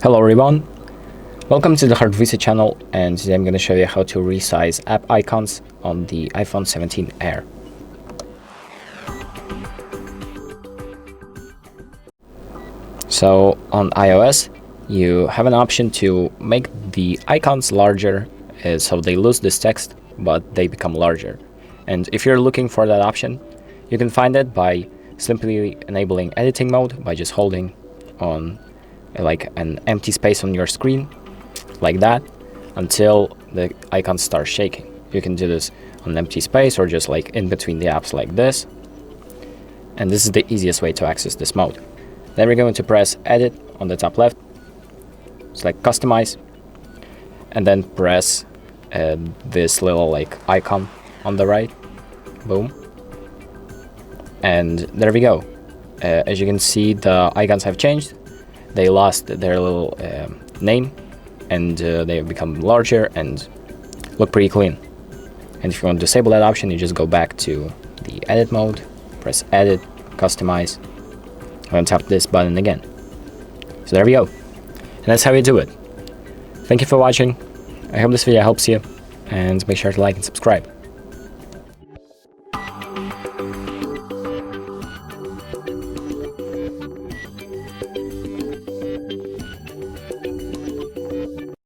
Hello everyone, welcome to the HardReset channel, and today I'm going to show you how to resize app icons on the iPhone 17 Air. So on iOS, you have an option to make the icons larger so they lose this text but they become larger. And if you're looking for that option, you can find it by simply enabling editing mode by just holding on like an empty space on your screen like that until the icons start shaking. You can do this on empty space or just like in between the apps like this, and this is the easiest way to access this mode. Then we're going to press edit on the top left, select customize, and then press this little like icon on the right. Boom, and there we go. As you can see, the icons have changed. They lost their little name, and they have become larger and look pretty clean. And if you want to disable that option, you just go back to the edit mode, press edit, customize, and tap this button again. So there we go. And that's how you do it. Thank you for watching. I hope this video helps you, and make sure to like and subscribe.